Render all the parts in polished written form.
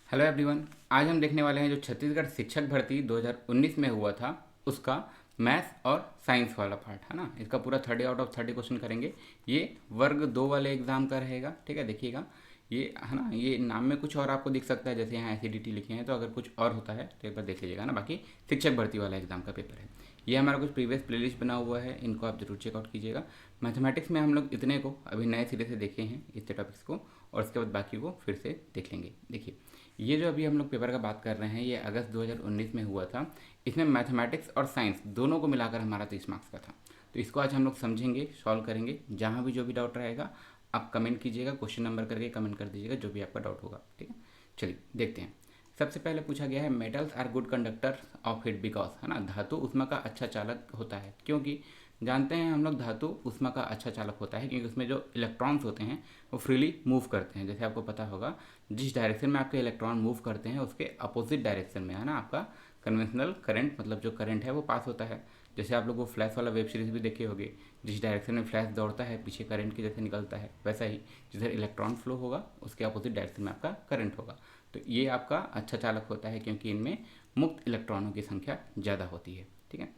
Hello everyone. आज हम देखने वाले हैं जो छत्तीसगढ़ शिक्षक भर्ती 2019 में हुआ था उसका मैथ्स और साइंस वाला पार्ट है ना। इसका पूरा 30 आउट ऑफ 30 क्वेश्चन करेंगे। ये वर्ग 2 वाले एग्जाम का रहेगा, ठीक है। देखिएगा ये है ना, ये नाम में कुछ और आपको दिख सकता है, जैसे यहाँ एसिडिटी लिखे हैं, तो अगर कुछ और होता है तो एक बार देख लीजिएगा ना। बाकी शिक्षक भर्ती वाला एग्जाम का पेपर है। ये हमारा कुछ प्रीवियस प्लेलिस्ट बना हुआ है, इनको आप जरूर चेकआउट कीजिएगा। मैथमेटिक्स में हम लोग इतने को अभी नए सिरे से देखे हैं, इतने टॉपिक्स को, और उसके बाद बाकी को फिर से देख लेंगे। देखिए, ये जो अभी हम लोग पेपर का बात कर रहे हैं ये अगस्त 2019 में हुआ था। इसमें मैथमेटिक्स और साइंस दोनों को मिलाकर हमारा 30 मार्क्स का था। तो इसको आज हम लोग समझेंगे, सॉल्व करेंगे। जहाँ भी जो भी डाउट रहेगा आप कमेंट कीजिएगा, क्वेश्चन नंबर करके कमेंट कर दीजिएगा जो भी आपका डाउट होगा, ठीक है। चलिए देखते हैं। सबसे पहले पूछा गया है metals are good conductor of heat because, है ना, धातु ऊष्मा का अच्छा चालक होता है क्योंकि जानते हैं हम लोग धातु ऊष्मा का अच्छा चालक होता है क्योंकि उसमें जो इलेक्ट्रॉन्स होते हैं वो फ्रीली मूव करते हैं। जैसे आपको पता होगा जिस डायरेक्शन में आपके इलेक्ट्रॉन मूव करते हैं उसके अपोजिट डायरेक्शन में, है ना, आपका कन्वेंशनल करंट, मतलब जो करंट है वो पास होता है। जैसे आप लोग वो फ्लैश वाला वेब सीरीज भी देखे होंगे, जिस डायरेक्शन में फ्लैश दौड़ता है पीछे करंट की जैसे निकलता है, वैसा ही जिधर इलेक्ट्रॉन फ्लो होगा उसके अपोजिट डायरेक्शन में आपका करंट होगा। तो ये आपका अच्छा चालक होता है क्योंकि इनमें मुक्त इलेक्ट्रॉनों की संख्या ज़्यादा होती है, ठीक है।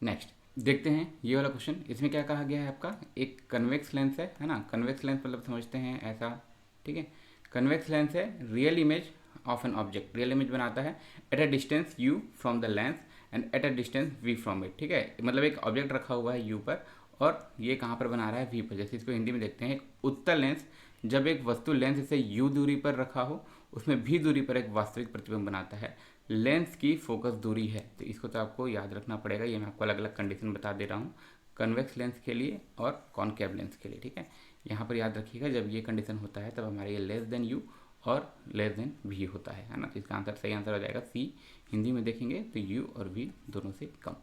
नेक्स्ट देखते हैं ये वाला क्वेश्चन। इसमें क्या कहा गया है, आपका एक कन्वेक्स लेंस है ना। कन्वेक्स लेंस मतलब समझते हैं ऐसा, ठीक है। कन्वेक्स लेंस है real image of an object, real image बनाता है at a distance u from the lens and at a distance v from it, ठीक है। मतलब एक ऑब्जेक्ट रखा हुआ है u पर और ये कहाँ पर बना रहा है, v पर। जैसे इसको हिंदी में देखते हैं, एक उत्तल लेंस जब एक वस्तु लेंस से u दूरी पर रखा हो उसमें v दूरी पर एक वास्तविक प्रतिबिंब बनाता है। लेंस की फोकस दूरी है, तो इसको तो आपको याद रखना पड़ेगा। ये मैं आपको अलग अलग कंडीशन बता दे रहा हूँ, कन्वेक्स लेंस के लिए और कॉनकेव लेंस के लिए, ठीक है। यहाँ पर याद रखिएगा जब ये कंडीशन होता है तब हमारे ये लेस देन यू और लेस देन वी होता है ना। तो इसका आंसर सही आंसर हो जाएगा सी। हिंदी में देखेंगे तो यू और वी दोनों से कम।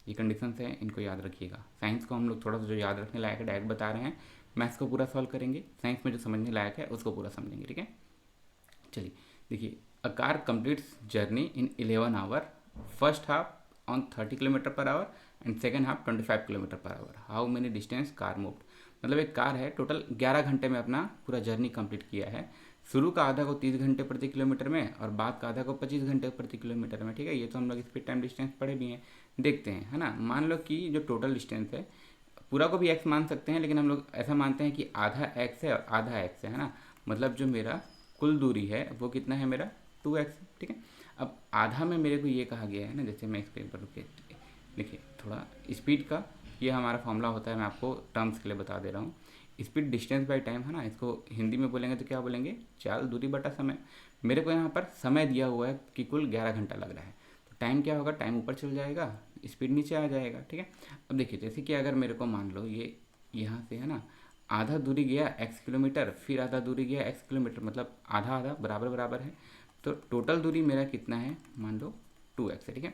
ये कंडीशन है, इनको याद रखिएगा। साइंस को हम लोग थोड़ा सा जो याद रखने लायक है डायरेक्ट बता रहे हैं, मैथ्स को पूरा सॉल्व करेंगे, साइंस में जो समझने लायक है उसको पूरा समझेंगे, ठीक है। चलिए देखिए, a car completes journey in 11 hour, first half on 30 kilometre per hour and second half 25 kilometre per hour, how many distance car moved. मतलब एक कार है टोटल 11 घंटे में अपना पूरा जर्नी कंप्लीट किया है। शुरू का आधा को 30 घंटे प्रति किलोमीटर में और बाद का आधा को 25 घंटे प्रति किलोमीटर में, ठीक है। ये तो हम लोग स्पीड टाइम डिस्टेंस पढ़े भी हैं। देखते हैं, है ना। मान लो कि जो टोटल डिस्टेंस है पूरा को भी एक्स मान सकते हैं, लेकिन हम लोग ऐसा मानते हैं कि आधा एक्स है और आधा एक्स है ना। मतलब जो मेरा कुल दूरी है वो कितना है, मेरा 2x, ठीक है। अब आधा में मेरे को ये कहा गया है ना, जैसे मैं इसके ऊपर रुके देखिए थोड़ा स्पीड का ये हमारा फॉर्मूला होता है, मैं आपको टर्म्स के लिए बता दे रहा हूँ। स्पीड डिस्टेंस बाय टाइम, है ना। इसको हिंदी में बोलेंगे तो क्या बोलेंगे, चाल दूरी बटा समय। मेरे को यहाँ पर समय दिया हुआ है कि कुल 11 घंटा लग रहा है, तो टाइम क्या होगा, टाइम ऊपर चल जाएगा, स्पीड नीचे आ जाएगा, ठीक है। अब देखिए जैसे कि अगर मेरे को मान लो ये यहाँ से, है ना, आधा दूरी गया x किलोमीटर, फिर आधा दूरी गया x किलोमीटर, मतलब आधा आधा बराबर बराबर है। तो टोटल दूरी मेरा कितना है, मान लो 2x है, ठीक है।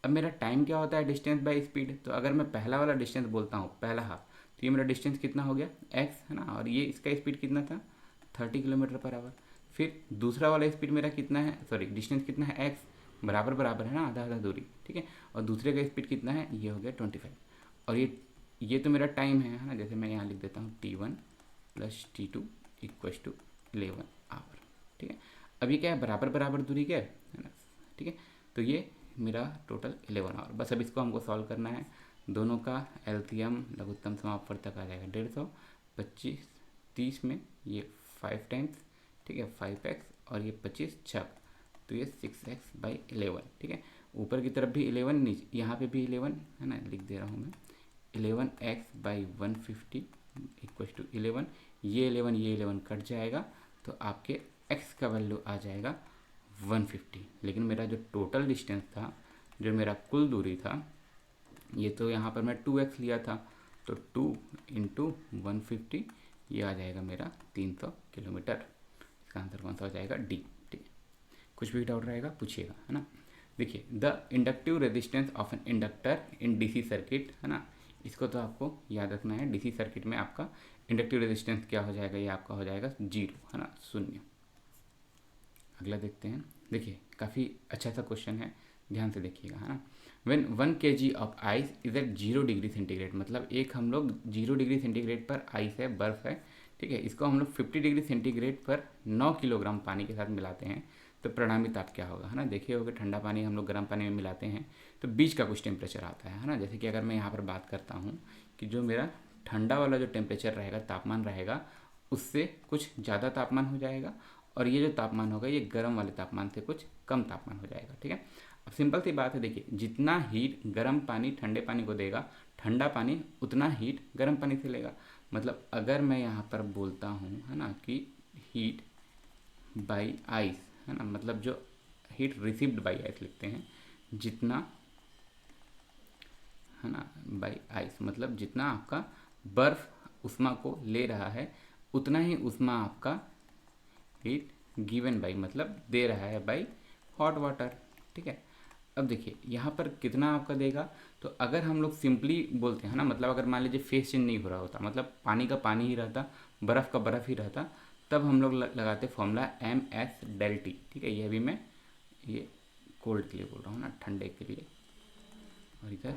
अब मेरा टाइम क्या होता है, डिस्टेंस बाय स्पीड। तो अगर मैं पहला वाला डिस्टेंस बोलता हूँ, पहला हाफ, तो ये मेरा डिस्टेंस कितना हो गया x, है ना, और ये इसका स्पीड कितना था 30 किलोमीटर पर आवर। फिर दूसरा वाला स्पीड मेरा कितना है, सॉरी डिस्टेंस कितना है x, बराबर बराबर है ना, आधा आधा दूरी, ठीक है। और दूसरे का स्पीड कितना है, ये हो गया 25। और ये तो मेरा टाइम है ना। जैसे मैं यहाँ लिख देता हूँ t1 plus t2 equals to 11 our, ठीक है। अभी क्या है, बराबर बराबर दूरी क्या है ना, ठीक है। तो ये मेरा टोटल 11 आवर। बस अब इसको हमको सॉल्व करना है। दोनों का एलसीएम लघुत्तम समापवर्तक आ जाएगा 150, 25 30 में ये 5 टाइम्स, ठीक है, 5x और ये 25 छक, तो ये 6x/11, ठीक है। ऊपर की तरफ भी 11, नीचे यहाँ पे भी 11, है ना, लिख दे रहा हूँ मैं। 11x/150 इक्वल टू 11, ये 11 कट जाएगा तो आपके x का वैल्यू आ जाएगा 150। लेकिन मेरा जो टोटल डिस्टेंस था, जो मेरा कुल दूरी था, ये तो यहाँ पर मैं 2x लिया था, तो 2 इंटू 150 ये आ जाएगा मेरा 300 किलोमीटर। इसका आंसर कौन सा हो जाएगा, डी, ठीक है। कुछ भी डाउट रहेगा पूछिएगा, है ना। देखिए the inductive resistance of an inductor in DC circuit, है ना। इसको तो आपको याद रखना है, डीसी सर्किट में आपका इंडक्टिव रेजिस्टेंस क्या हो जाएगा, ये आपका हो जाएगा 0, है ना, 0। अगला देखते हैं। देखिए काफ़ी अच्छा सा क्वेश्चन है, ध्यान से देखिएगा, है ना। When 1 kg of ice is at 0 degree centigrade, मतलब एक हम लोग 0 डिग्री सेंटीग्रेड पर आइस है, बर्फ़ है, ठीक है, इसको हम लोग 50 डिग्री सेंटीग्रेड पर 9 किलोग्राम पानी के साथ मिलाते हैं तो परिणामी ताप क्या होगा, है ना। देखिए होगा ठंडा पानी हम लोग गर्म पानी में मिलाते हैं तो बीच का कुछ टेम्परेचर आता है ना। जैसे कि अगर मैं यहाँ पर बात करता हूँ कि जो मेरा ठंडा वाला जो टेम्परेचर रहेगा, तापमान रहेगा, उससे कुछ ज़्यादा तापमान हो जाएगा और ये जो तापमान होगा ये गर्म वाले तापमान से कुछ कम तापमान हो जाएगा। ठीक है, अब सिंपल सी बात है, देखिए जितना हीट गर्म पानी ठंडे पानी को देगा, ठंडा पानी उतना हीट गर्म पानी से लेगा। मतलब अगर मैं यहाँ पर बोलता हूँ, है ना, कि हीट बाई आइस, है ना, मतलब जो हीट रिसीव्ड बाई आइस लिखते हैं, जितना, है ना, बाई आइस मतलब जितना आपका बर्फ उष्मा को ले रहा है उतना ही उष्मा आपका हीट गिवन बाई मतलब दे रहा है बाई हॉट वाटर। ठीक है, अब देखिए यहाँ पर कितना आपका देगा, तो अगर हम लोग सिंपली बोलते हैं ना, मतलब अगर मान लीजिए फेस चेंज नहीं हो रहा होता, मतलब पानी का पानी ही रहता, बर्फ़ का बर्फ़ ही रहता, तब हम लोग लगाते फॉर्मूला MS∆T। ठीक है, ये भी मैं ये कोल्ड के लिए बोल रहा हूँ ना, ठंडे के लिए, और इधर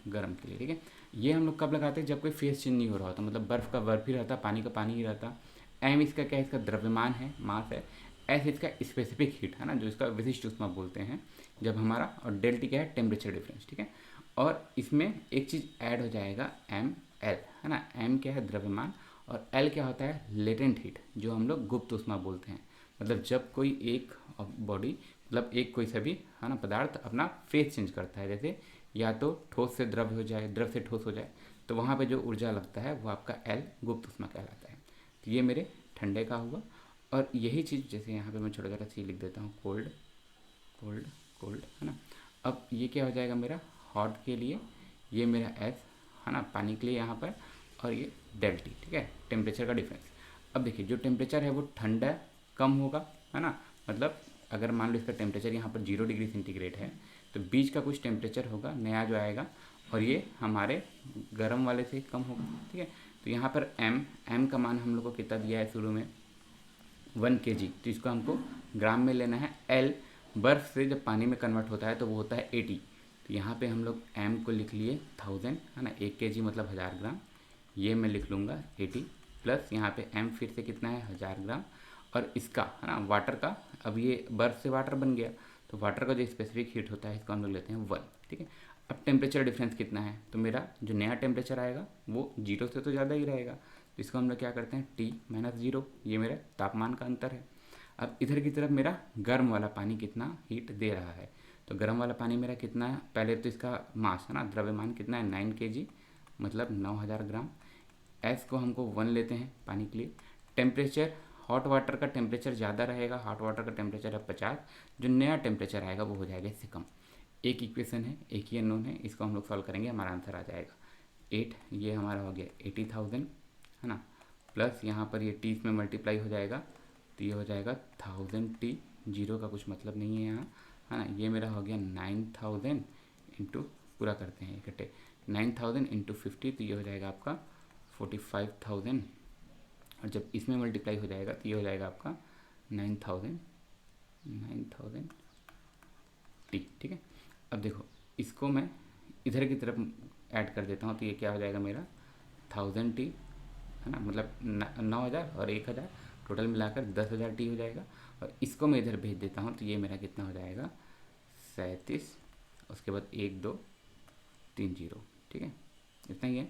गर्म के लिए। ठीक है, ये हम लोग कब लगाते हैं, जब कोई फेस चेंज नहीं हो रहा होता, मतलब बर्फ़ का बर्फ़ ही रहता, पानी का पानी ही रहता। एम इसका क्या है, इसका द्रव्यमान है, मास है। एस इसका स्पेसिफिक हीट है ना, जो इसका विशिष्ट ऊष्मा बोलते हैं जब हमारा, और डेल्टी क्या है, टेम्परेचर डिफरेंस। ठीक है, और इसमें एक चीज़ ऐड हो जाएगा ML, है ना। M क्या है, द्रव्यमान, और L क्या होता है, लेटेंट हीट, जो हम लोग गुप्त ऊष्मा बोलते हैं। मतलब जब कोई एक बॉडी, मतलब एक कोई सभी, है ना, पदार्थ अपना फेस चेंज करता है, जैसे या तो ठोस से द्रव हो जाए, द्रव से ठोस हो जाए, तो वहाँ पे जो ऊर्जा लगता है वो आपका L गुप्त ऊष्मा कहलाता है। तो ये मेरे ठंडे का हुआ। और यही चीज़ जैसे यहाँ पे मैं छोटा छोटा सी लिख देता हूँ, कोल्ड कोल्ड कोल्ड, है ना। अब ये क्या हो जाएगा मेरा हॉट के लिए, ये मेरा S, है ना, पानी के लिए यहाँ पर, और ये ∆T। ठीक है, टेम्परेचर का डिफरेंस। अब देखिए जो टेम्परेचर है वो ठंडा कम होगा, है ना, मतलब अगर मान लो इसका टेम्परेचर यहाँ पर 0 डिग्री सेंटीग्रेड है तो बीच का कुछ टेम्परेचर होगा नया जो आएगा, और ये हमारे गर्म वाले से कम होगा। ठीक है, तो यहाँ पर M का मान हम लोग को कितना दिया है शुरू में, 1 kg, तो इसको हमको ग्राम में लेना है। L बर्फ़ से जब पानी में कन्वर्ट होता है तो वो होता है 80, तो यहाँ पे हम लोग M को लिख लिए 1000, है ना, 1 kg मतलब 1000 ग्राम, ये मैं लिख लूँगा 80, प्लस यहाँ पे M फिर से कितना है 1000 ग्राम, और इसका, है ना, वाटर का, अब ये बर्फ़ से वाटर बन गया, तो वाटर का जो स्पेसिफिक हीट होता है इसको हम लोग लेते हैं 1। ठीक है, अब टेम्परेचर डिफरेंस कितना है, तो मेरा जो नया टेम्परेचर आएगा वो 0 से तो ज़्यादा ही रहेगा, तो इसको हम लोग क्या करते हैं T-0, ये मेरा तापमान का अंतर है। अब इधर की तरफ मेरा गर्म वाला पानी कितना हीट दे रहा है, तो गर्म वाला पानी मेरा कितना है, पहले तो इसका मास, है ना, द्रव्यमान कितना है 9 kg मतलब 9000 ग्राम। एस को हमको 1 लेते हैं पानी के लिए। टेम्परेचर, हॉट वाटर का टेम्परेचर ज़्यादा रहेगा, हॉट वाटर का टेम्परेचर है 50, जो नया टेम्परेचर आएगा वो हो जाएगा इससे कम। एक इक्वेशन है, एक ही अननोन है, इसको हम लोग सॉल्व करेंगे, हमारा आंसर आ जाएगा 8, ये हमारा हो गया 80,000, है ना, प्लस यहाँ पर ये टी इसमें मल्टीप्लाई हो जाएगा तो ये हो जाएगा 1000T, जीरो का कुछ मतलब नहीं है यहाँ, है ना। ये मेरा हो गया 9000 इंटू, पूरा करते हैं इकट्ठे, 9000 इंटू 50, तो ये हो जाएगा आपका 45,000, और जब इसमें मल्टीप्लाई हो जाएगा तो ये हो जाएगा आपका 9000 T। ठीक है, अब देखो इसको मैं इधर की तरफ ऐड कर देता हूँ तो ये क्या हो जाएगा मेरा 1000T, है ना, मतलब 9000 और 1000 टोटल मिलाकर 10,000T हो जाएगा। और इसको मैं इधर भेज देता हूँ तो ये मेरा कितना हो जाएगा 37, उसके बाद 1 2 3 0। ठीक है, इतना ही है,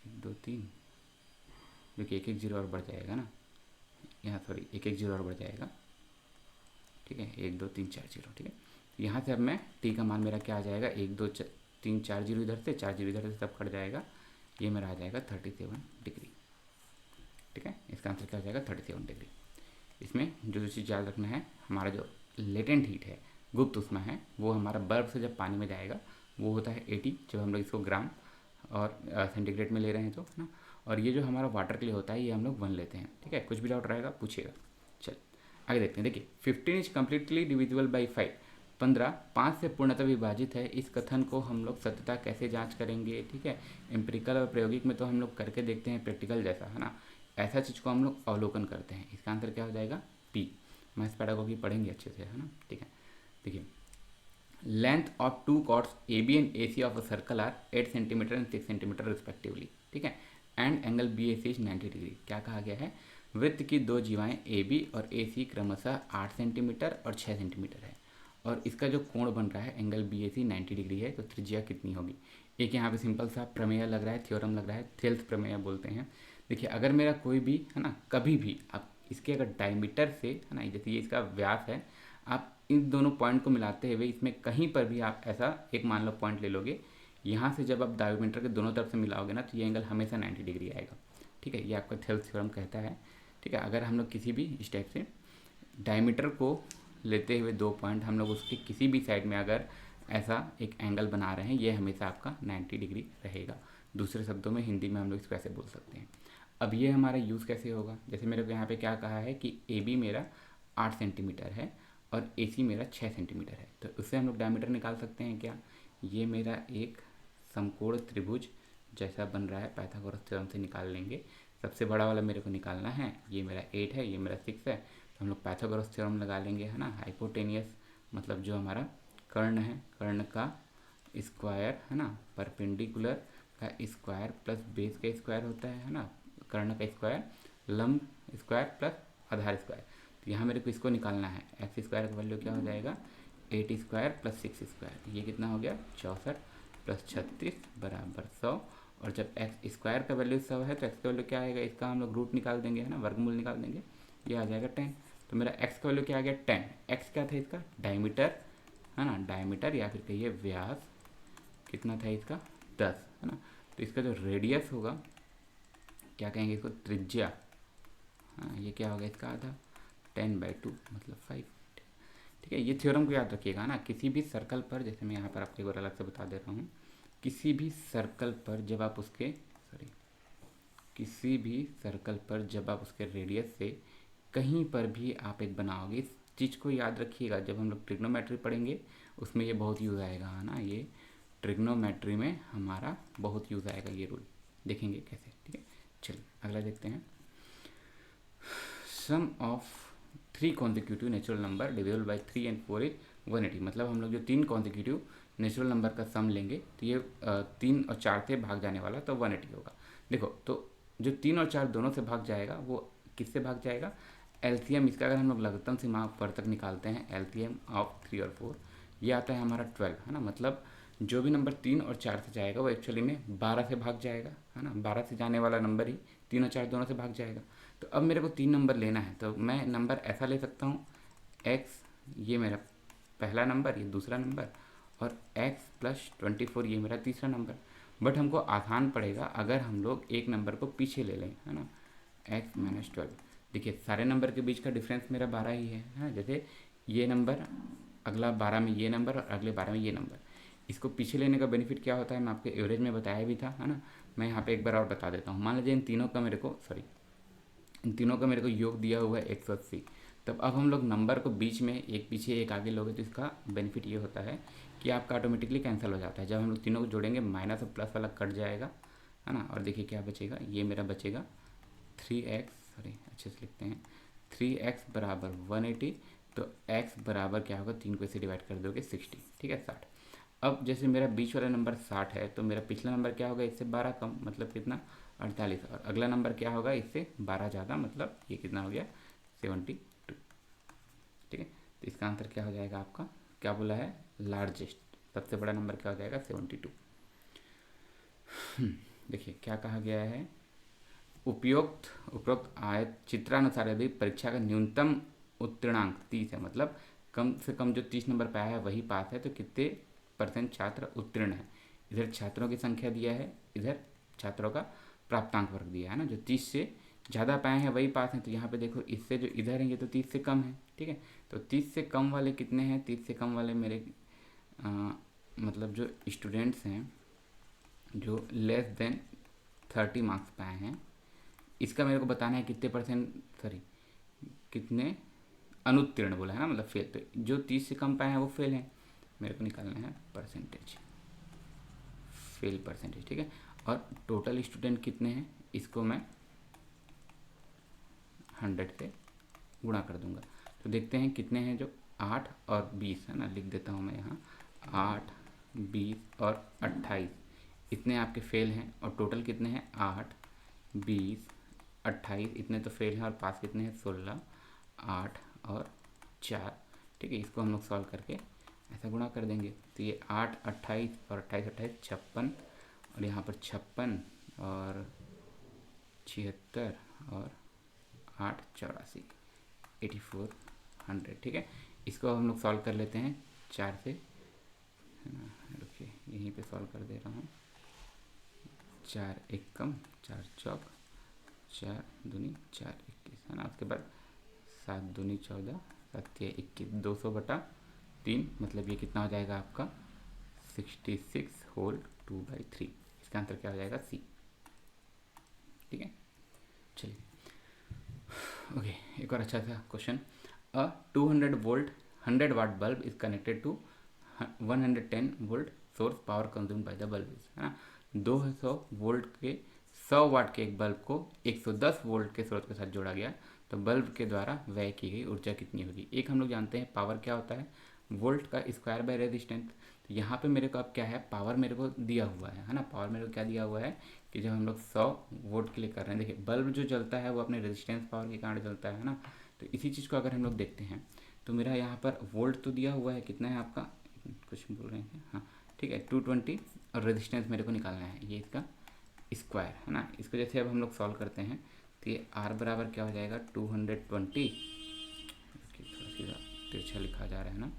1 2 3, देखिए एक एक जीरो और बढ़ जाएगा ना, यहाँ सॉरी एक एक जीरो और बढ़ जाएगा। ठीक है, 1 2 3 4 0। ठीक है, यहाँ से अब मैं टी का मान मेरा क्या आ जाएगा, 1 2 3 4 जीरो इधर से, 4 जीरो इधर से, सब कट जाएगा, ये मेरा आ जाएगा 37 डिग्री। ठीक है, इसका आंसर क्या हो जाएगा 37 डिग्री। इसमें जो चीज़ याद रखना है, हमारा जो लेटेंट हीट है, गुप्त ऊष्मा है, वो हमारा बर्फ से जब पानी में जाएगा वो होता है 80, जब हम लोग इसको ग्राम और सेंटीग्रेड में ले रहे हैं तो, है ना। और ये जो हमारा वाटर के लिए होता है ये हम लोग 1 लेते हैं। ठीक है, कुछ भी डाउट रहेगा पूछिएगा। चल आगे देखते हैं। देखिए 15 इज कम्प्लीटली डिविजिबल बाई 5, 15 5 से पूर्णतः विभाजित है, इस कथन को हम लोग सत्यता कैसे जांच करेंगे। ठीक है, एम्पिरिकल और प्रायोगिक में तो हम लोग करके देखते हैं प्रैक्टिकल जैसा, है ना, ऐसा चीज़ को हम लोग अवलोकन करते हैं। इसका आंसर क्या हो जाएगा P। मैथ्स पेडागोगी पढ़ेंगे अच्छे से, है ना। ठीक है, देखिए length of 2 chords AB and AC of a circle are 8 centimetre and 6 centimetre respectively. ठीक है, and angle B A C is 90 degree. क्या कहा गया है, वृत्त की दो जीवाएं ए बी और ए सी क्रमशः 8 सेंटीमीटर और 6 सेंटीमीटर है और इसका जो कोण बन रहा है angle B A C 90 degree है, तो त्रिज्या कितनी होगी। एक यहाँ पे सिंपल सा प्रमेय लग रहा है, थ्योरम लग रहा है, थेल्स प्रमेय बोलते हैं। देखिए अगर मेरा कोई भी है ना, कभी भी आप इसके अगर डायमीटर से है ना, जैसे ये इसका व्यास है, आप इन दोनों पॉइंट को मिलाते हुए इसमें कहीं पर भी आप ऐसा एक मान लो पॉइंट ले लोगे, यहाँ से जब आप डायमीटर के दोनों तरफ से मिलाओगे ना, तो ये एंगल हमेशा 90 डिग्री आएगा। ठीक है, ये आपका थेल्स थ्योरम कहता है। ठीक है, अगर हम लोग किसी भी इस टाइप से डायमीटर को लेते हुए दो पॉइंट, हम लोग उसके किसी भी साइड में अगर ऐसा एक एंगल बना रहे हैं, ये हमेशा आपका 90 डिग्री रहेगा। दूसरे शब्दों में हिंदी में हम लोग इसको ऐसे बोल सकते हैं। अब ये हमारा यूज़ कैसे होगा, जैसे मेरे को यहाँ पे क्या कहा है कि ए बी मेरा 8 सेंटीमीटर है और ए सी मेरा 6 सेंटीमीटर है, तो उससे हम लोग डायमीटर निकाल सकते हैं क्या। ये मेरा एक समकोण त्रिभुज जैसा बन रहा है, पाइथागोरस थ्योरम से निकाल लेंगे। सबसे बड़ा वाला मेरे को निकालना है, ये मेरा 8 है, ये मेरा 6 है, तो हम लोग पाइथागोरस थ्योरम लगा लेंगे, है ना। हाइपोटेनियस मतलब जो हमारा कर्ण है, कर्ण का स्क्वायर है ना, परपेंडिकुलर का स्क्वायर प्लस बेस का स्क्वायर होता है ना, कर्ण का स्क्वायर, लंब स्क्वायर प्लस आधार स्क्वायर। तो यहाँ मेरे को इसको निकालना है, एक्स स्क्वायर का वैल्यू क्या हो जाएगा 8 स्क्वायर प्लस 6 स्क्वायर, ये कितना हो गया 64 प्लस 36 बराबर 100। और जब एक्स स्क्वायर का वैल्यू 100 है तो एक्स का वैल्यू क्या आएगा, इसका हम लोग रूट निकाल देंगे, है ना, वर्गमूल निकाल देंगे, ये आ जाएगा 10। तो मेरा एक्स का वैल्यू क्या आ गया 10। एक्स क्या था इसका, डायमीटर है ना, डायमीटर या फिर कहिए व्यास कितना था इसका 10, है ना। तो इसका जो रेडियस होगा क्या कहेंगे इसको, त्रिज्या, हाँ ये क्या होगा इसका आधा, 10/2 मतलब 5। ठीक है, ये थ्योरम को याद रखिएगा ना। किसी भी सर्कल पर, जैसे मैं यहाँ पर आपको एक बार अलग से बता दे रहा हूँ, किसी भी सर्कल पर जब आप उसके किसी भी सर्कल पर जब आप उसके रेडियस से कहीं पर भी आप एक बनाओगे, इस चीज़ को याद रखिएगा। जब हम लोग ट्रिग्नोमेट्री पढ़ेंगे उसमें ये बहुत यूज़ आएगा, है ना, ये ट्रिग्नोमेट्री में हमारा बहुत यूज़ आएगा, ये रूल देखेंगे कैसे। ठीक है, चलिए अगला देखते हैं। Sum of 3 consecutive natural number divisible by 3 and 4 is 180। मतलब हम लोग जो 3 कॉन्जिक्यूटिव नेचुरल नंबर का सम लेंगे तो ये 3 और 4 से भाग जाने वाला, तो 180 होगा। देखो तो जो 3 और 4 दोनों से भाग जाएगा वो किससे भाग जाएगा, एलसीएम इसका अगर हम लोग लघुत्तम सीमा पर तक निकालते हैं, एलसीएम ऑफ 3 और 4 ये आता है हमारा 12, है ना। मतलब जो भी नंबर 3 और 4 से जाएगा वो एक्चुअली में 12 से भाग जाएगा, है ना। 12 से जाने वाला नंबर ही 3 और 4 दोनों से भाग जाएगा। तो अब मेरे को 3 नंबर लेना है, तो मैं नंबर ऐसा ले सकता हूँ, x ये मेरा पहला नंबर, ये दूसरा नंबर, और x + 24 ये मेरा तीसरा नंबर। बट हमको आसान पड़ेगा अगर हम लोग एक नंबर को पीछे ले लें, है ना, x - 12। देखिए सारे नंबर के बीच का डिफरेंस मेरा 12 ही है ना। जैसे ये नंबर, अगला 12 में ये नंबर और अगले 12 में ये नंबर, इसको पीछे लेने का बेनिफिट क्या होता है मैं आपको एवरेज में बताया भी था, है ना। मैं यहाँ पे एक बार और बता देता हूँ। मान लीजिए इन तीनों का मेरे को योग दिया हुआ है 180। तब अब हम लोग नंबर को बीच में एक पीछे एक आगे लोगे तो इसका बेनिफिट ये होता है कि आपका ऑटोमेटिकली कैंसिल हो जाता है। जब हम लोग तीनों को जोड़ेंगे माइनस और प्लस वाला कट जाएगा, है ना। और देखिए क्या बचेगा, ये मेरा बचेगा 3x, अच्छे से लिखते हैं, 3x बराबर 180। तो x बराबर क्या होगा, 3 को इसे डिवाइड कर दोगे 60, ठीक है 60। अब जैसे मेरा बीच वाला नंबर 60 है तो मेरा पिछला नंबर क्या होगा, इससे 12 कम, मतलब कितना 48। और अगला नंबर क्या होगा, इससे 12 ज़्यादा, मतलब ये कितना हो गया 72। ठीक है, तो इसका आंसर क्या हो जाएगा आपका, क्या बोला है, लार्जेस्ट, सबसे बड़ा नंबर क्या हो जाएगा 72। देखिए क्या कहा गया है, उपरोक्त आयत चित्रानुसार यदि परीक्षा का न्यूनतम उत्तीर्णांक 30 है, मतलब कम से कम जो 30 नंबर पाया है वही पास है, तो कितने % छात्र उत्तीर्ण है। इधर छात्रों की संख्या दिया है, इधर छात्रों का प्राप्तांक वर्ग दिया है ना। जो 30 से ज़्यादा पाए हैं वही पास हैं। तो यहाँ पे देखो इससे जो इधर हैं ये तो 30 से कम है, ठीक है। तो 30 से कम वाले कितने हैं, 30 से कम वाले मेरे मतलब जो स्टूडेंट्स हैं जो लेस देन 30 मार्क्स पाए हैं, इसका मेरे को बताना है कितने % कितने अनुत्तीर्ण बोला है ना, मतलब फेल। तो जो 30 से कम पाए हैं वो फेल हैं, मेरे को निकालना है परसेंटेज, फेल परसेंटेज, ठीक है। और टोटल स्टूडेंट कितने हैं, इसको मैं 100 से गुणा कर दूंगा। तो देखते हैं कितने हैं, जो 8 और 20 है ना, लिख देता हूँ मैं यहाँ 8, 20 और 28 इतने आपके फेल हैं, और टोटल कितने हैं 8, 20, 28, इतने तो फेल हैं और पास कितने हैं 16, 8 और 4। ठीक है, इसको हम लोग सॉल्व करके ऐसा गुणा कर देंगे तो ये 8, 28 और 28, 28, 56 और यहाँ पर 56 और 76 और 8, 84, 8400। ठीक है, इसको हम लोग सॉल्व कर लेते हैं 4 से, है ना। रुकिए यहीं पे सॉल्व कर दे रहा हूँ। 4 एक कम, 4 चौक, 4 दूनी 4 21, है ना। उसके बाद 7 दूनी 14, 7 21, 200/3, मतलब ये कितना हो जाएगा आपका 66 होल 2/3। इसका आंसर क्या हो जाएगा सी। ठीक है, चलिए ओके, एक और अच्छा सा question. A 200 volt 100 watt bulb is connected to 110 volt source power consumed by the bulb, है ना। 200 वोल्ट के 100 वाट के एक बल्ब को 110 वोल्ट के स्रोत के साथ जोड़ा गया, तो बल्ब के द्वारा व्यय की गई ऊर्जा कितनी होगी। एक हम लोग जानते हैं पावर क्या होता है, वोल्ट का स्क्वायर बाय रेजिस्टेंस। तो यहाँ पे मेरे को अब क्या है, पावर मेरे को दिया हुआ है ना। पावर मेरे को क्या दिया हुआ है कि जब हम लोग 100 वोल्ट के लिए कर रहे हैं, देखिए बल्ब जो जलता है वो अपने रेजिस्टेंस पावर के कारण जलता है ना। तो इसी चीज़ को अगर हम लोग देखते हैं तो मेरा यहाँ पर वोल्ट तो दिया हुआ है, कितना है आपका, कुछ बोल रहे हैं हाँ ठीक है 220, और रेजिस्टेंस मेरे को निकालना है, ये इसका स्क्वायर है ना। इसको जैसे अब हम लोग सॉल्व करते हैं तो ये आर बराबर क्या हो जाएगा 220, थोड़ा सीधा तिरछा लिखा जा रहा है ना।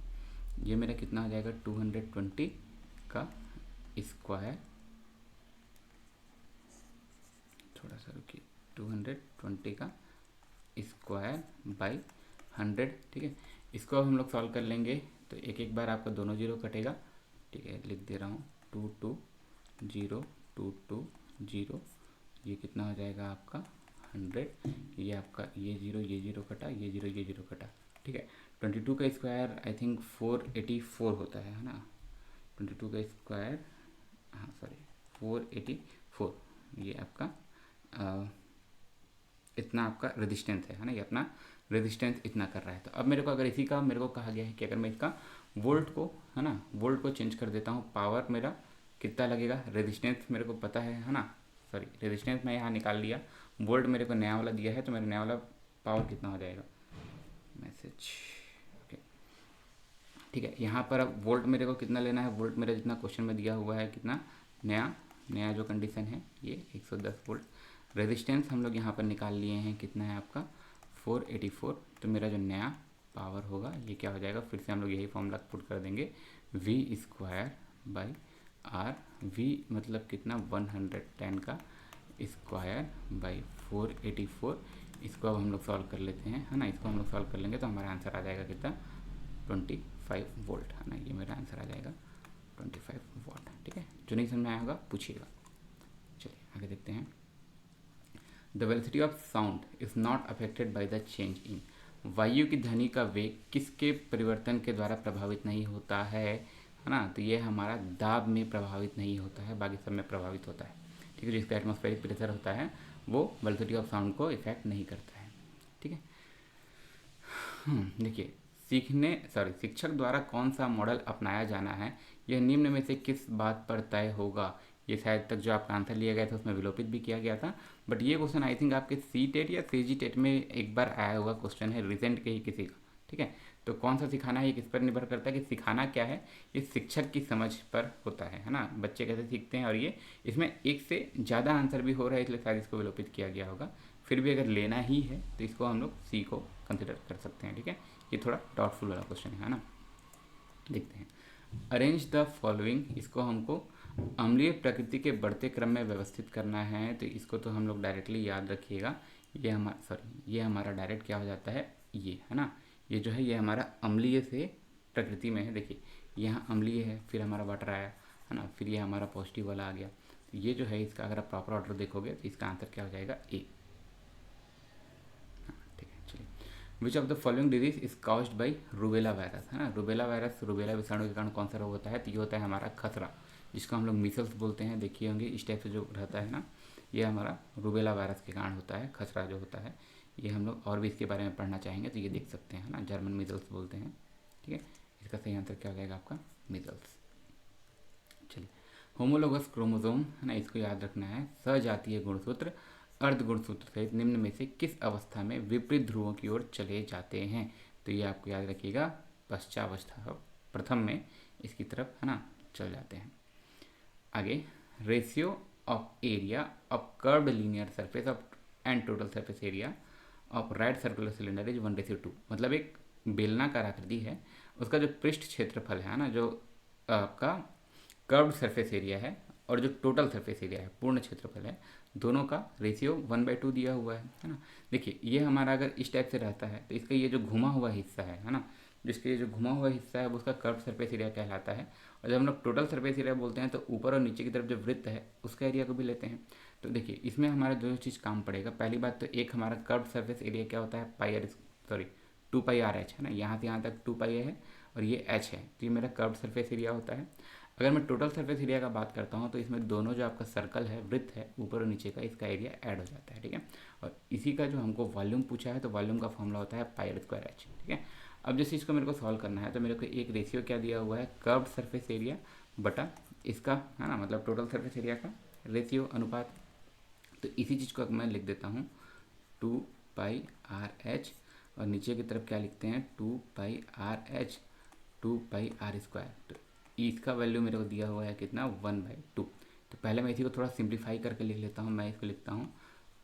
ये मेरा कितना हो जाएगा 220 का स्क्वायर, थोड़ा सा रुकिए, 220 का स्क्वायर बाई 100। ठीक है, इसको अब हम लोग सॉल्व कर लेंगे तो एक एक बार आपका दोनों जीरो कटेगा। ठीक है, लिख दे रहा हूँ 2 2 0 2 2 0, ये कितना हो जाएगा आपका 100। ये आपका ये जीरो कटा, ये जीरो कटा। ठीक है, 22 का स्क्वायर आई थिंक 484 होता है ना। 22 का स्क्वायर, हाँ सॉरी 484, ये आपका इतना आपका रेजिस्टेंस है ना। ये अपना रेजिस्टेंस इतना कर रहा है। तो अब मेरे को अगर इसी का मेरे को कहा गया है कि अगर मैं इसका वोल्ट को, है ना, वोल्ट को चेंज कर देता हूँ, पावर मेरा कितना लगेगा, रेजिस्टेंस मेरे को पता है ना। सॉरी, रेजिस्टेंस मैं यहाँ निकाल लिया, वोल्ट मेरे को नया वाला दिया है, तो मेरा नया वाला पावर कितना हो जाएगा, मैसेज ओके। ठीक है, यहाँ पर अब वोल्ट मेरे को कितना लेना है, वोल्ट मेरा जितना क्वेश्चन में दिया हुआ है कितना, नया नया जो कंडीशन है ये 110 वोल्ट। रेजिस्टेंस हम लोग यहाँ पर निकाल लिए हैं, कितना है आपका 484। तो मेरा जो नया पावर होगा ये क्या हो जाएगा, फिर से हम लोग यही फॉर्मूला पुट कर देंगे, V square by R. V मतलब कितना 110 का स्क्वायर बाई 484। इसको अब हम लोग सॉल्व कर लेते हैं, है ना। इसको हम लोग सॉल्व कर लेंगे तो हमारा आंसर आ जाएगा कितना 25 वोल्ट, है ना। ये मेरा आंसर आ जाएगा 25 वोल्ट। ठीक है, जो नहीं समझ में आया होगा पूछिएगा। चलिए आगे देखते हैं। The velocity of sound is not affected by the change in, वायु की ध्वनि का वेग किसके परिवर्तन के द्वारा प्रभावित नहीं होता है ना। तो ये हमारा दाब में प्रभावित नहीं होता है, बाकी सब में प्रभावित होता है। ठीक है, जिसका एटमॉस्फेरिक प्रेशर होता है वो वेलोसिटी ऑफ साउंड को इफेक्ट नहीं करता है। ठीक है, देखिए शिक्षक द्वारा कौन सा मॉडल अपनाया जाना है, यह निम्न में से किस बात पर तय होगा। ये शायद तक जो आपका आंसर लिया गया था उसमें विलोपित भी किया गया था, बट ये क्वेश्चन आई थिंक आपके सी टेट या सी जी टेट में एक बार आया हुआ क्वेश्चन है, रिसेंट के ही किसी का। ठीक है, तो कौन सा सिखाना है ये किस पर निर्भर करता है कि सिखाना क्या है, ये शिक्षक की समझ पर होता है ना। बच्चे कैसे सीखते हैं, और ये इसमें एक से ज़्यादा आंसर भी हो रहा है, इसलिए शायद इसको विलोपित किया गया होगा। फिर भी अगर लेना ही है तो इसको हम लोग सी को कंसिडर कर सकते हैं। ठीक है, ये थोड़ा डाउटफुल वाला क्वेश्चन है ना। देखते हैं, अरेंज द फॉलोइंग, इसको हमको अम्लीय प्रकृति के बढ़ते क्रम में व्यवस्थित करना है। तो इसको तो हम लोग डायरेक्टली याद रखिएगा, ये हमारा डायरेक्ट क्या हो जाता है, ये है ना। ये जो है ये हमारा अम्लीय से प्रकृति में है। देखिए यहाँ अम्लीय है, फिर हमारा वाटर आया, है ना, फिर ये हमारा पॉजिटिव वाला आ गया। तो ये जो है इसका अगर आप प्रॉपर ऑर्डर देखोगे तो इसका आंसर क्या हो जाएगा A. Which of the following disease is caused by rubella virus, है ना। रूबेला वायरस, रूबेला विषाणु के कारण कौन सा रोग होता है, तो ये होता है हमारा खसरा, जिसको हम लोग मीसल्स बोलते हैं। देखिए होंगे इस टाइप से जो रहता है ना, ये हमारा रूबेला वायरस के कारण होता है, खसरा जो होता है। ये हम लोग और भी इसके बारे में पढ़ना चाहेंगे तो ये देख सकते हैं ना, जर्मन मीजल्स बोलते हैं। ठीक है, इसका सही आंसर क्या हो जाएगा आपका मीजल्स। चलिए, होमोलोगस क्रोमोसोम, है ना, इसको याद रखना है। सजातीय गुणसूत्र अर्ध गुणसूत्र सहित निम्न में से किस अवस्था में विपरीत ध्रुवों की ओर चले जाते हैं? तो ये आपको याद रखिएगा, पश्चावस्था प्रथम में इसकी तरफ है ना चल जाते हैं। आगे, ratio of area of curved linear surface of and total surface area of right circular cylinder is 1:2। मतलब एक बेलनाकार आकृति है, उसका जो पृष्ठ क्षेत्रफल है ना, जो आपका कर्व्ड सरफेस एरिया है और जो टोटल सरफेस एरिया है, पूर्ण क्षेत्रफल है, दोनों का रेशियो 1/2 दिया हुआ है ना। देखिए ये हमारा अगर इस टाइप से रहता है तो इसका ये जो घुमा हुआ हिस्सा है ना, जिसके ये जो घुमा हुआ हिस्सा है वो उसका कर्व सरफेस एरिया कहलाता है। और जब हम लोग टोटल सरफेस एरिया बोलते हैं तो ऊपर और नीचे की तरफ जो वृत्त है उसका एरिया को भी लेते हैं। तो देखिए इसमें हमारा जो चीज़ काम पड़ेगा, पहली बात तो एक हमारा कर्व सरफेस एरिया क्या होता है, पाई आर, सॉरी 2πr/h है ना, यहाँ से यहाँ तक 2π है और ये h है, तो ये मेरा कर्व सरफेस एरिया होता है। अगर मैं टोटल सरफेस एरिया का बात करता हूँ तो इसमें दोनों जो आपका सर्कल है, वृत्त है, ऊपर और नीचे का, इसका एरिया ऐड हो जाता है, ठीक है। और इसी का जो हमको वॉल्यूम पूछा है तो वॉल्यूम का फॉर्मूला होता है πr²h, ठीक है। अब जिस चीज़ को मेरे को सॉल्व करना है तो मेरे को एक रेशियो क्या दिया हुआ है, कर्व्ड सरफेस एरिया बटा इसका है ना, मतलब टोटल सरफेस एरिया का रेशियो अनुपात। तो इसी चीज़ को मैं लिख देता हूँ 2πr/h और नीचे की तरफ क्या लिखते हैं, 2πr/h 2πr²। तो इसका वैल्यू मेरे को दिया हुआ है कितना, 1/2। तो पहले मैं इसी को थोड़ा सिंप्लीफाई करके लिख लेता हूँ। मैं इसको लिखता हूँ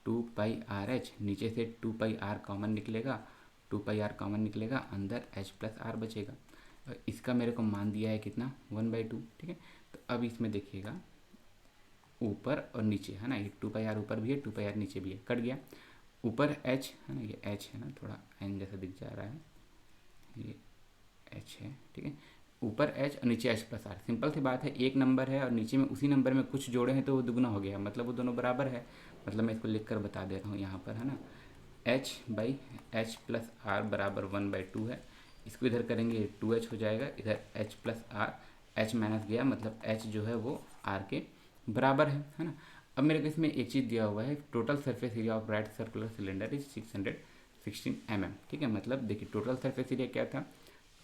2πr/h, नीचे से 2πr कॉमन निकलेगा, 2πr कॉमन निकलेगा, अंदर h+r बचेगा। और इसका मेरे को मान दिया है कितना, 1/2, ठीक है। तो अब इसमें देखिएगा ऊपर और नीचे है ना, ये 2πr ऊपर भी है, 2πr नीचे भी है, कट गया। ऊपर h है ना, ये h है ना, थोड़ा n जैसा दिख जा रहा है, ये h है, ठीक है। ऊपर h और नीचे h+r, सिंपल सी बात है, एक नंबर है और नीचे में उसी नंबर में कुछ जोड़े हैं तो वो दुगना हो गया, मतलब वो दोनों बराबर है। मतलब मैं इसको लिख कर बता दे रहा हूँ यहाँ पर है ना, h/h+r बराबर 1/2 है। इसको इधर करेंगे 2h हो जाएगा, इधर h+r, h माइनस गया, मतलब h जो है वो r के बराबर है ना। अब मेरे को इसमें एक चीज़ दिया हुआ है, total surface area of right circular cylinder is 616 mm, ठीक है। मतलब देखिए टोटल सरफेस एरिया क्या था,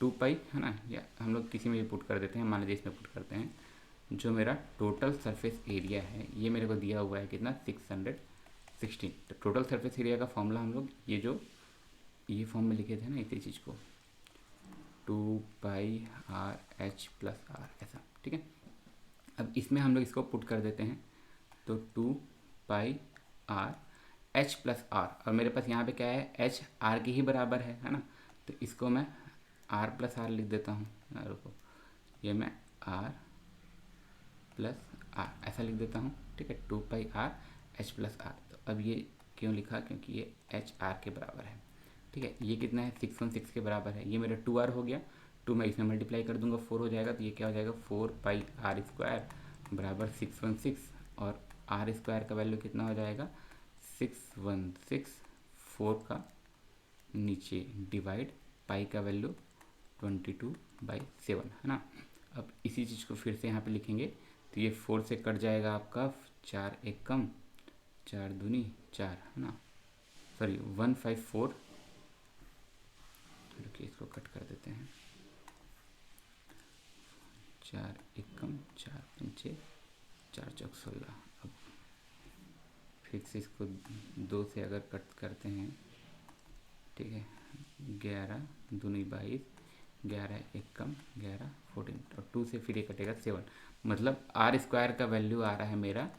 2π है ना, या हम लोग किसी में भी पुट कर देते हैं, मान लीजिए इसमें पुट करते हैं। जो मेरा टोटल सरफेस एरिया है ये मेरे को दिया हुआ है कितना, 616। तो टोटल सरफेस एरिया का फॉर्मूला हम लोग ये फॉर्म में लिखे थे ना, इसी चीज़ को 2πr/h+r ऐसा, ठीक है। अब इसमें हम लोग इसको पुट कर देते हैं तो 2πr/h+r, और मेरे पास यहाँ पे क्या है, h r के ही बराबर है ना। तो इसको मैं r+r लिख देता हूँ, रुको, ये मैं r+r ऐसा लिख देता हूँ, ठीक है, 2πr/h+r। तो अब ये क्यों लिखा, क्योंकि ये h r के बराबर है, ठीक है। ये कितना है, 616 के बराबर है, ये मेरा 2r हो गया, 2 मैं इसमें मल्टीप्लाई कर दूंगा, 4 हो जाएगा। तो ये क्या हो जाएगा, 4πr² बराबर 616, और r² का वैल्यू कितना हो जाएगा, 616, 4 का नीचे डिवाइड, पाई का वैल्यू 22/7 है ना। अब इसी चीज़ को फिर से यहाँ पे लिखेंगे तो ये 4 से कट जाएगा आपका, 4 एक कम, 4 दूनी 4 है ना, सॉरी 154, रुकिए इसको कट कर देते हैं, 4 एक कम, 4 पंचे 4 चौक 16। अब फिर से इसको 2 से अगर कट करते हैं, ठीक है, 11 दूनी 22, 11 एक कम 11, 14, और 2 से फिर ये कटेगा 7, मतलब r² का वैल्यू आ रहा है मेरा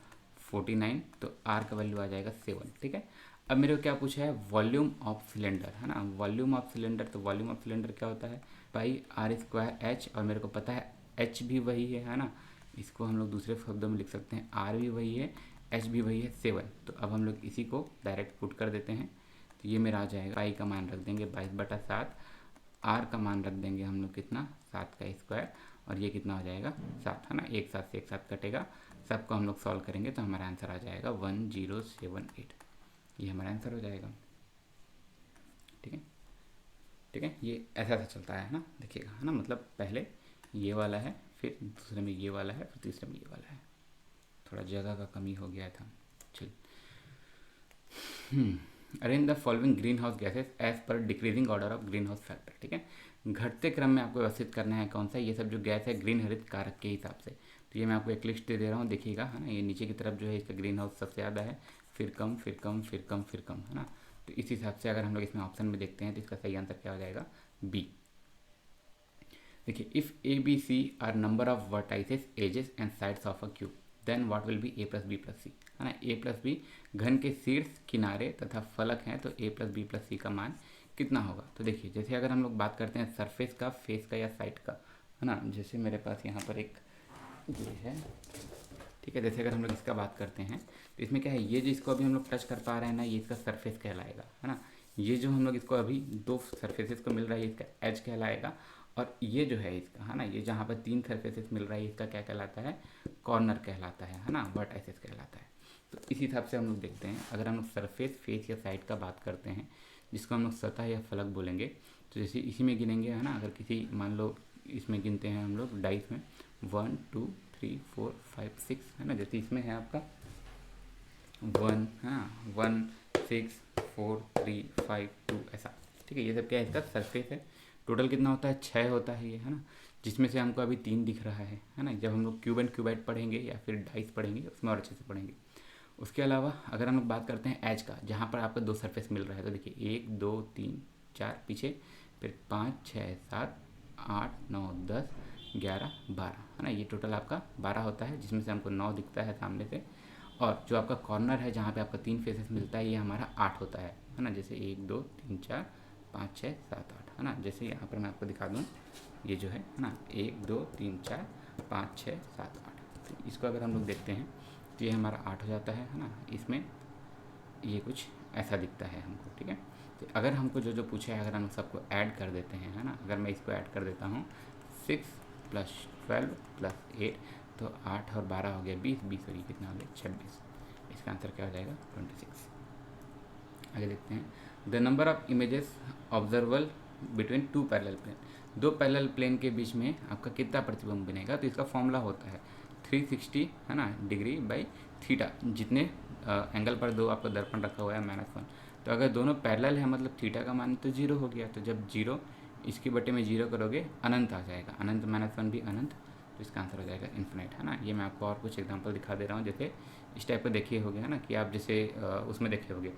49, तो r का वैल्यू आ जाएगा 7, ठीक है। अब मेरे को क्या पूछा है, वॉल्यूम ऑफ सिलेंडर है ना, वॉल्यूम ऑफ सिलेंडर। तो वॉल्यूम ऑफ सिलेंडर क्या होता है, πr²h, और मेरे को पता है h भी वही है ना, इसको हम लोग दूसरे शब्दों में लिख सकते हैं, r भी वही है, h भी वही है, 7। तो अब हम लोग इसी को डायरेक्ट पुट कर देते हैं, तो ये मेरा आ जाएगा, पाई का मान रख देंगे 22/7, r का मान रख देंगे हम लोग कितना, 7 का स्क्वायर, और ये कितना हो जाएगा 7 है ना, एक साथ से एक साथ कटेगा, सबको हम लोग सॉल्व करेंगे तो हमारा आंसर आ जाएगा 1078, ये हमारा आंसर हो जाएगा, ठीक है, ठीक है। ये ऐसा चलता है ना, देखिएगा है ना, मतलब पहले ये वाला है, फिर दूसरे में ये वाला है, फिर तीसरे में ये वाला है, थोड़ा जगह का कमी हो गया था। चलिए, arrange the following greenhouse gases as per decreasing order of greenhouse factor, ठीक है। घटते क्रम में आपको व्यवस्थित करना है, कौन सा, ये सब जो गैस है ग्रीन हरित कारक के हिसाब से। तो ये मैं आपको एक लिस्ट दे रहा हूँ, देखिएगा है ना, ये नीचे की तरफ जो है इसका ग्रीन हाउस सबसे ज़्यादा है, फिर कम, फिर कम, फिर कम, फिर कम, है ना। तो इस हिसाब से अगर हम लोग इसमें ऑप्शन में देखते हैं तो इसका सही आंसर क्या हो जाएगा, बी। देखिए, if A B C are number of vertices edges and sides of a cube then what will be A plus B plus C, है ना। ए प्लस बी घन के शीर्ष, किनारे तथा फलक हैं, तो ए प्लस बी प्लस सी का मान कितना होगा। तो देखिए, जैसे अगर हम लोग बात करते हैं सरफेस का, फेस का या साइड का, है ना। जैसे मेरे पास यहाँ पर एक ये है, ठीक है। जैसे अगर हम लोग इसका बात करते हैं तो इसमें क्या है, ये जो इसको अभी हम लोग टच कर पा रहे हैं ना, ये इसका सरफेस कहलाएगा, है ना। ये जो हम लोग इसको अभी दो सरफेसेस को मिल रहा है, ये इसका एज कहलाएगा। और ये जो है इसका, है ना, ये जहाँ पर तीन सरफेसेस मिल रहा है, इसका क्या कहलाता है, कॉर्नर कहलाता है ना, वर्टाइसेस कहलाता है। तो इस हिसाब से हम लोग देखते हैं, अगर हम लोग सरफेस, फेस या साइड का बात करते हैं, जिसको हम लोग सतह या फलक बोलेंगे, तो जैसे इसी में गिनेंगे, है ना। अगर किसी, मान लो इसमें गिनते हैं हम लोग डाइस में 1 2 3 4 5 6, है ना। जैसे इसमें है आपका 1, हाँ 1 6 4 3 5 2, ऐसा, ठीक है। ये सब क्या है, इसका सरफेस है। टोटल कितना होता है, 6 होता है ये, है ना। जिसमें से हमको अभी 3 दिख रहा है ना। जब हम लोग क्यूब एंड क्यूबाइट पढ़ेंगे या फिर डाइस पढ़ेंगे, उसमें और अच्छे से पढ़ेंगे। उसके अलावा अगर हम लोग बात करते हैं एज का, जहाँ पर आपको दो सरफेस मिल रहा है, तो देखिए 1 2 3 4 पीछे, फिर 5 6 7 8 9 10 11 12, है ना। ये टोटल आपका 12 होता है, जिसमें से हमको 9 दिखता है सामने से। और जो आपका कॉर्नर है, जहाँ पे आपका 3 फेसेस मिलता है, ये हमारा 8 होता है ना। जैसे 1 2 3 4 5 6 7 8, है ना। जैसे यहाँ पर मैं आपको दिखा दूँ, ये जो है ना, 1 2 3 4 5 6 7 8। तो इसको अगर हम लोग देखते हैं तो ये हमारा 8 हो जाता है ना। इसमें ये कुछ ऐसा दिखता है हमको, ठीक है। तो अगर हमको जो जो पूछा है, अगर हम सबको ऐड कर देते हैं, है ना। अगर मैं इसको ऐड कर देता हूँ, 6 + 12 + 8, तो 8 और 12 हो गया 20, 20 और ये कितना हो गया 26। इसका आंसर क्या हो जाएगा, 26। आगे देखते हैं, the number of images observable between 2 parallel plane, दो पैरेलल प्लेन के बीच में आपका कितना प्रतिबिंब बनेगा। तो इसका फॉर्मूला होता है 360, है ना, डिग्री बाई थीटा। जितने एंगल पर दो आपका दर्पण रखा हुआ है -1, तो अगर दोनों पैरेलल है, मतलब थीटा का मान तो 0 हो गया। तो जब 0 इसके बटे में 0 करोगे, अनंत आ जाएगा। अनंत -1 भी अनंत, तो इसका आंसर हो जाएगा इन्फिनिट, है ना। ये मैं आपको और कुछ एग्जांपल दिखा दे रहा हूँ। जैसे इस टाइप का देखिए होगे, है ना, कि आप जैसे उसमें देखे होगे,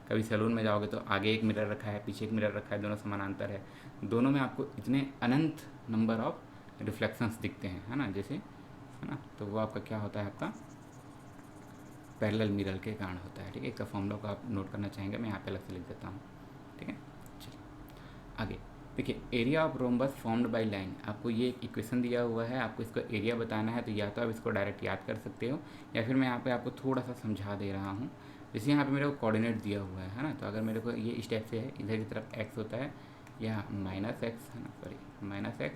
कभी सैलून में जाओगे तो आगे एक मिरर रखा है, पीछे एक मिरर रखा है, दोनों समानांतर है, दोनों में आपको इतने अनंत नंबर ऑफ रिफ्लेक्शंस दिखते हैं, है ना, जैसे, है ना। तो वो आपका क्या होता है, आपका पैरेलल मिरर के कारण होता है, ठीक है। इसका फॉर्मूला को आप नोट करना चाहेंगे, मैं यहाँ पे अलग से लिख देता हूँ, ठीक है। चलिए आगे देखिए, area of rhombus formed by line. आपको ये एक इक्वेशन दिया हुआ है, आपको इसको एरिया बताना है। तो या तो आप इसको डायरेक्ट याद कर सकते हो, या फिर मैं यहाँ पे आपको थोड़ा सा समझा दे रहा हूँ। जैसे यहाँ पे मेरे को कोऑर्डिनेट दिया हुआ है ना। तो अगर मेरे को ये इस टाइप से है, इधर की तरफ x होता है, यहाँ -x, है ना, सॉरी -x,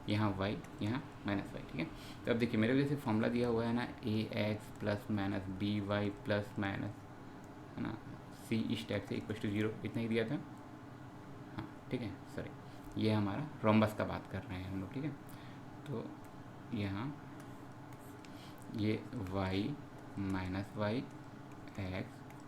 यहाँ y, यहाँ -y, ठीक है। तो अब देखिए, मेरे को जैसे फॉर्मूला दिया हुआ है ना, ax + -by +, है ना, c इस टाइप से = 0, इतना ही दिया था, हाँ, ठीक है। सॉरी, ये हमारा रोम्बस का बात कर रहे हैं हम लोग, ठीक है। तो यहाँ ये y -y x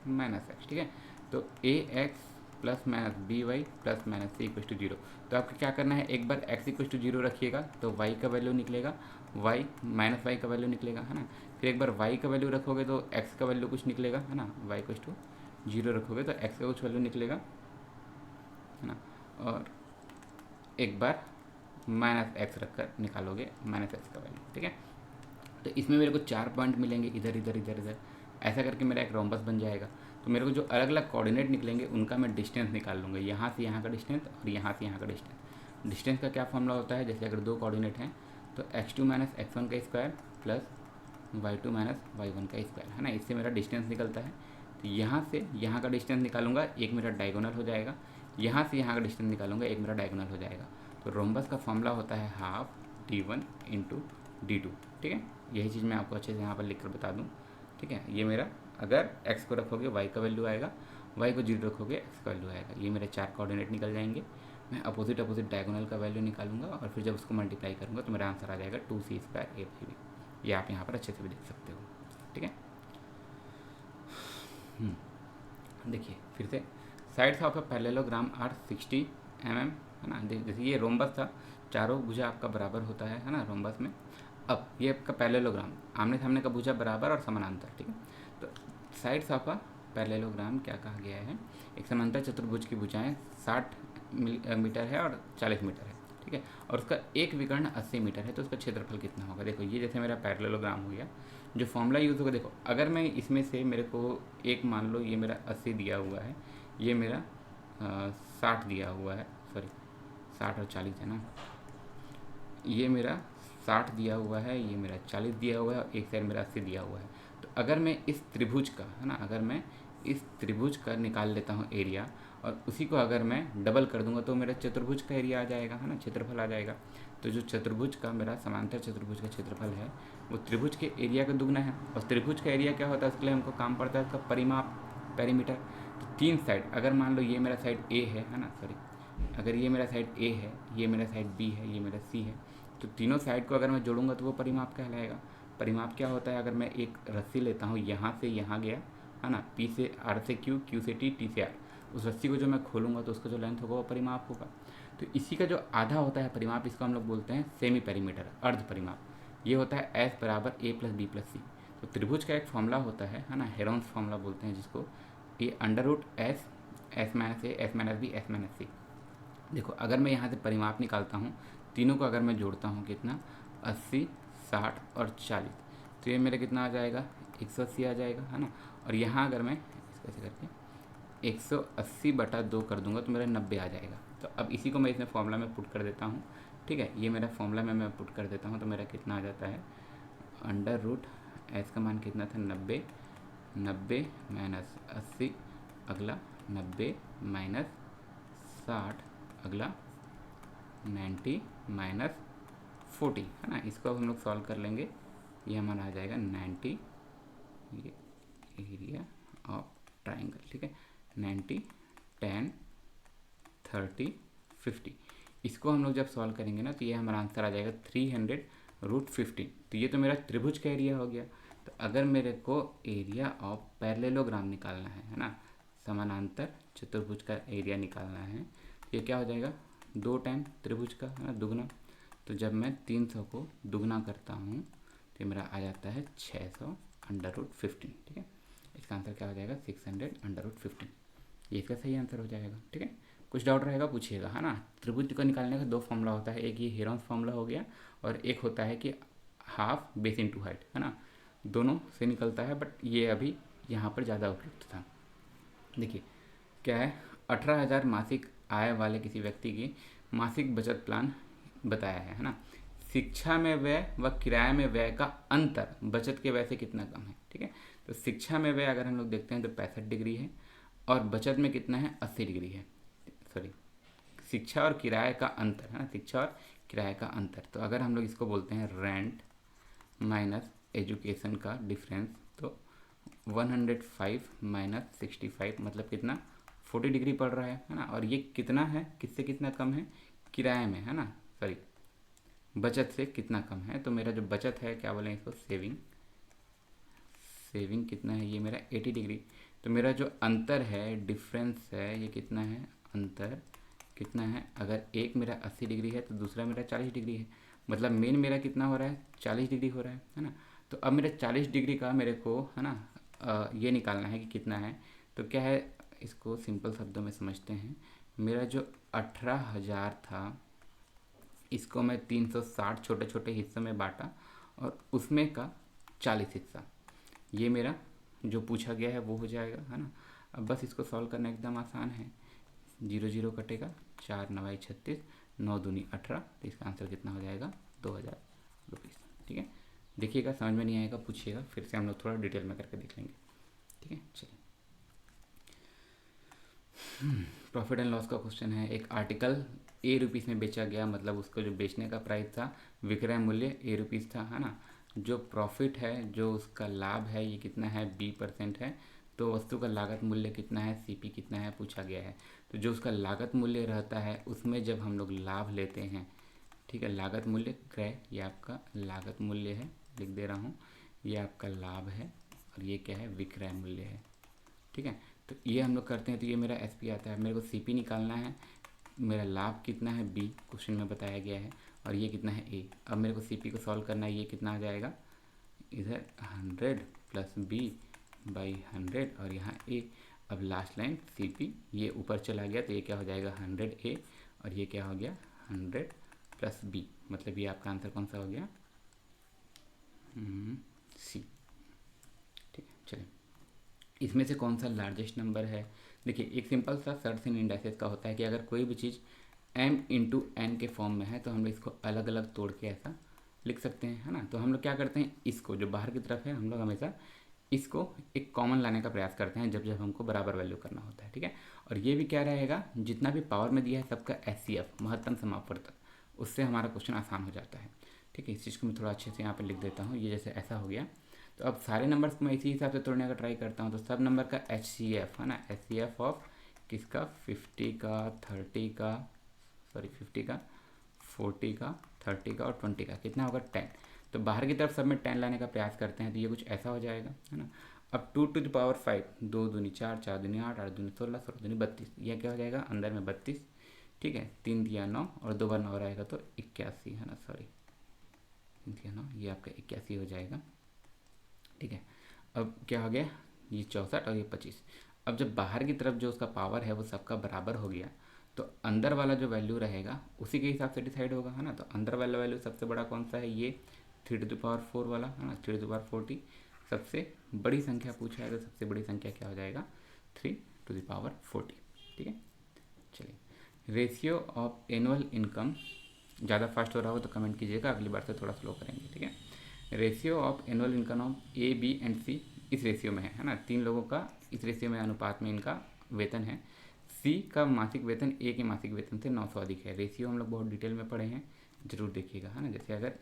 -x, ठीक है। तो ax + -by + -c = 0। तो आपको क्या करना है, एक बार x = 0 रखिएगा तो y का वैल्यू निकलेगा, y -y का वैल्यू निकलेगा, है ना। फिर एक बार y का वैल्यू रखोगे तो x का वैल्यू कुछ निकलेगा, है ना। y = 0 रखोगे तो x का कुछ वैल्यू निकलेगा, है ना। और एक बार -x रखकर निकालोगे -x का वैल्यू, ठीक है। तो इसमें मेरे को 4 पॉइंट मिलेंगे, इधर इधर इधर इधर, ऐसा करके मेरा एक रोम्बस बन जाएगा। तो मेरे को जो अलग अलग कोऑर्डिनेट निकलेंगे, उनका मैं डिस्टेंस निकाल लूँगा, यहाँ से यहाँ का डिस्टेंस और यहाँ से यहाँ का डिस्टेंस। डिस्टेंस का क्या फॉर्मूला होता है, जैसे अगर दो कोऑर्डिनेट हैं तो x2 - x1 का स्क्वायर + y2 - y1 का स्क्वायर, है ना। इससे मेरा डिस्टेंस निकलता है। तो यहाँ से यहाँ का डिस्टेंस निकालूंगा, एक मेरा डायगोनल हो जाएगा। यहाँ से यहाँ का डिस्टेंस निकालूंगा, एक मेरा डायगोनल हो जाएगा। तो रोम्बस का फॉर्मूला होता है ½ d1 × d2, ठीक है। यही चीज़ मैं आपको अच्छे से यहाँ पर लिख कर बता दूँ, ठीक है। ये मेरा, अगर x को रखोगे y का वैल्यू आएगा, y को 0 रखोगे x का वैल्यू आएगा। ये मेरे 4 कोऑर्डिनेट निकल जाएंगे। मैं अपोजिट डायगोनल का वैल्यू निकालूंगा, और फिर जब उसको मल्टीप्लाई करूँगा तो मेरा आंसर आ जाएगा 2c² a/b। ये आप यहाँ पर अच्छे से भी देख सकते हो, ठीक है। देखिए फिर से, sides of a parallelogram are 60 mm, है ना। जैसे ये रोम्बस था, चारों भुजा आपका बराबर होता है ना रोम्बस में। अब ये आपका पैरेललोग्राम, आमने सामने का भुजा बराबर और समानांतर, ठीक है। तो साइड्स ऑफ अ पैरेललोग्राम क्या कहा गया है, एक समांतर चतुर्भुज की भुजाएं 60 मीटर है और 40 मीटर है, ठीक है, और उसका एक विकर्ण 80 मीटर है, तो उसका क्षेत्रफल कितना होगा। देखो ये जैसे मेरा पैरेललोग्राम हो गया, जो फॉर्मूला यूज़ होगा, देखो अगर मैं इसमें से मेरे को एक मान लो ये मेरा 80 दिया हुआ है, ये मेरा 60 दिया हुआ है, सॉरी 60 और 40 है ना, ये मेरा 60 दिया हुआ है, ये मेरा 40 दिया हुआ है और एक साइड मेरा 80 दिया हुआ है। तो अगर मैं इस त्रिभुज का है ना, अगर मैं इस त्रिभुज का निकाल लेता हूँ एरिया और उसी को अगर मैं डबल कर दूंगा तो मेरा चतुर्भुज का एरिया आ जाएगा, है ना, क्षेत्रफल आ जाएगा। तो जो चतुर्भुज का मेरा समांतर चतुर्भुज का क्षेत्रफल है वो त्रिभुज के एरिया का दुगना है। और त्रिभुज का एरिया क्या होता है, उसके लिए हमको काम पड़ता है उसका परिमाप, पेरीमीटर। तो तीन साइड, अगर मान लो ये मेरा साइड ए है ना, सॉरी, अगर ये मेरा साइड ए है, ये मेरा साइड बी है, ये मेरा सी है, तो तीनों साइड को अगर मैं जोड़ूंगा तो वो परिमाप कहलाएगा। परिमाप क्या होता है, अगर मैं एक रस्सी लेता हूँ, यहाँ से यहाँ गया, है ना, पी से आर से क्यू, क्यू से टी, टी से आर, उस रस्सी को जो मैं खोलूँगा तो उसका जो लेंथ होगा वो परिमाप होगा। तो इसी का जो आधा होता है परिमाप, इसको हम लोग बोलते हैं सेमी पेरीमीटर, अर्ध परिमाप। ये होता है एस बराबर ए प्लस बी प्लस सी। तो त्रिभुज का एक फॉर्मूला होता है ना, हेरोन्स फॉर्मूला बोलते हैं जिसको, ये under root S, S minus A, S minus B, S minus C. देखो अगर मैं यहाँ से परिमाप निकालता हूँ, तीनों को अगर मैं जोड़ता हूँ कितना, 80, 60 और 40, तो ये मेरा कितना आ जाएगा, 180 आ जाएगा, है ना। और यहाँ अगर मैं इसको ऐसे करके 180/2 कर दूंगा तो मेरा 90 आ जाएगा। तो अब इसी को मैं इसमें फॉर्मूला में पुट कर देता हूँ, ठीक है, ये मेरा फॉर्मूला में मैं पुट कर देता हूँ, तो मेरा कितना आ जाता है, अंडर रूट एस का मान कितना था, 90, 90 माइनस 80, अगला 90 माइनस 60, अगला 90 माइनस 40, है ना। इसको अब हम लोग सॉल्व कर लेंगे, ये हमारा आ जाएगा 90, ये एरिया ऑफ ट्राइंगल, ठीक है, 90, 10, 30, 50। इसको हम लोग जब सॉल्व करेंगे ना तो ये हमारा आंसर आ जाएगा 300√15। तो ये तो मेरा त्रिभुज का एरिया हो गया। तो अगर मेरे को एरिया ऑफ पैरेललोग्राम निकालना है ना, समानांतर चतुर्भुज का एरिया निकालना है, तो ये क्या हो जाएगा, 2 टाइम त्रिभुज का, है ना, दुगना। तो जब मैं 300 को दुगना करता हूँ तो मेरा आ जाता है 600√15, ठीक है। इसका आंसर क्या हो जाएगा, 600√15। ये इसका सही आंसर हो जाएगा, ठीक है। कुछ डाउट रहेगा पूछिएगा, है ना। त्रिभुज को निकालने का 2 फॉर्मूला होता है, एक ये हेरोन्स फॉर्मूला हो गया और एक होता है कि हाफ बेस इनटू हाइट, है ना, दोनों से निकलता है, बट ये अभी यहाँ पर ज़्यादा उपयुक्त था। देखिए क्या है, 18,000 मासिक आय वाले किसी व्यक्ति की मासिक बचत प्लान बताया है ना। शिक्षा में व्यय व किराए में व्यय का अंतर बचत के व्यय से कितना कम है, ठीक है। तो शिक्षा में व्यय अगर हम लोग देखते हैं तो 65 डिग्री है और बचत में कितना है, 80 डिग्री है, सॉरी, शिक्षा और किराए का अंतर, है ना, शिक्षा और किराए का अंतर। तो अगर हम लोग इसको बोलते हैं रेंट माइनस एजुकेशन का डिफरेंस, तो 105 माइनस 65 मतलब कितना, 40 डिग्री पड़ रहा है ना। और ये कितना है, किससे कितना कम है, किराए में, है ना, सॉरी, बचत से कितना कम है। तो मेरा जो बचत है, क्या बोलें इसको, सेविंग, सेविंग कितना है, ये मेरा 80 डिग्री। तो मेरा जो अंतर है, डिफरेंस है, ये कितना है, अंतर कितना है, अगर एक मेरा 80 डिग्री है तो दूसरा मेरा 40 डिग्री है, मतलब मेन मेरा कितना हो रहा है, 40 डिग्री हो रहा है ना। तो अब मेरा 40 डिग्री का मेरे को, है ना, ये निकालना है कि कितना है। तो क्या है, इसको सिंपल शब्दों में समझते हैं। मेरा जो 18,000 था, इसको मैं 360 छोटे छोटे हिस्सों में बांटा और उसमें का 40 हिस्सा, ये मेरा जो पूछा गया है वो हो जाएगा, है ना। अब बस इसको सॉल्व करना एकदम आसान है, 0 0 कटेगा, 4 9 36, 9 दूनी 18, तो इसका आंसर कितना हो जाएगा, 2,000 रुपीज़, ठीक है। देखिएगा, समझ में नहीं आएगा पूछिएगा, फिर से हम लोग थोड़ा डिटेल में करके देख लेंगे, ठीक है। चलिए, प्रॉफिट एंड लॉस का क्वेश्चन है। एक आर्टिकल ₹A में बेचा गया, मतलब उसको जो बेचने का प्राइस था, विक्रय मूल्य ₹A था, है ना। जो प्रॉफिट है, जो उसका लाभ है, ये कितना है, B% है। तो वस्तु का लागत मूल्य कितना है, CP कितना है, पूछा गया है। तो जो उसका लागत मूल्य रहता है उसमें जब हम लोग लाभ लेते हैं, ठीक है, लागत मूल्य क्रय, ये आपका लागत मूल्य है, लिख दे रहा हूँ, ये आपका लाभ है और ये क्या है, विक्रय मूल्य है, ठीक है। तो ये हम लोग करते हैं, तो ये मेरा SP आता है। मेरे को CP निकालना है, मेरा लाभ कितना है, B क्वेश्चन में बताया गया है, और ये कितना है, A। अब मेरे को CP को सॉल्व करना है, ये कितना आ जाएगा, इधर 100 + B बाई 100 और यहाँ ए। अब लास्ट लाइन सी पी, ये ऊपर चला गया तो ये क्या हो जाएगा 100A और ये क्या हो गया 100 प्लस बी, मतलब ये आपका आंसर कौन सा हो गया सी। ठीक है, चलिए इसमें से कौन सा लार्जेस्ट नंबर है। देखिए एक सिंपल सा सर्ट्स इन इंडाइसेस का होता है कि अगर कोई भी चीज़ m इंटू एन के फॉर्म में है तो हम लोग इसको अलग अलग तोड़ के ऐसा लिख सकते हैं, है ना। तो हम लोग क्या करते हैं, इसको जो बाहर की तरफ है हम लोग हमेशा इसको एक कॉमन लाने का प्रयास करते हैं जब जब हमको बराबर वैल्यू करना होता है। ठीक है, और ये भी क्या रहेगा, जितना भी पावर में दिया है सबका एचसीएफ महत्तम समापवर्तक, उससे हमारा क्वेश्चन आसान हो जाता है। ठीक है, इस चीज़ को मैं थोड़ा अच्छे से यहाँ पर लिख देता हूँ। ये जैसे ऐसा हो गया तो अब सारे नंबर्स को मैं इसी हिसाब से तोड़ने का ट्राई करता हूँ। तो सब नंबर का एचसीएफ है ना, एचसीएफ ऑफ किसका 50 का 30 का 50 का 40 का 30 का और 20 का कितना होगा 10। तो बाहर की तरफ सब में 10 लाने का प्रयास करते हैं तो ये कुछ ऐसा हो जाएगा, है ना। अब 2 टू द पावर 5, 2 दूनी 4, 4 दूनी 8, 8 दूनी 16, 16 दूनी 32, यह क्या हो जाएगा अंदर में 32। ठीक है, 3 दिया 9 और 2 बार 9 रहेगा तो 81, है ना, सॉरी 3 दिया 9, ये आपका 81 हो जाएगा। ठीक है, अब क्या हो गया, ये 64 और ये 25। अब जब बाहर की तरफ जो उसका पावर है वो सबका बराबर हो गया तो अंदर वाला जो वैल्यू रहेगा उसी के हिसाब से डिसाइड होगा, है ना। तो अंदर वाला वैल्यू सबसे बड़ा कौन सा है, ये 3 टू द पावर 4 वाला, है ना, 3 टू द पावर 40। सबसे बड़ी संख्या पूछा है तो सबसे बड़ी संख्या क्या हो जाएगा 3 टू द पावर 40। ठीक है, चलिए रेशियो ऑफ एनुअल इनकम, ज़्यादा फास्ट हो रहा हो तो कमेंट कीजिएगा, अगली बार से थोड़ा स्लो करेंगे। ठीक है, ratio of annual income of A B and C इस रेशियो में है ना, 3 लोगों का इस रेशियो में अनुपात में इनका वेतन है। सी का मासिक वेतन ए के मासिक वेतन से 900 अधिक है। रेशियो हम लोग बहुत डिटेल में पढ़े हैं, जरूर देखिएगा, है ना। जैसे अगर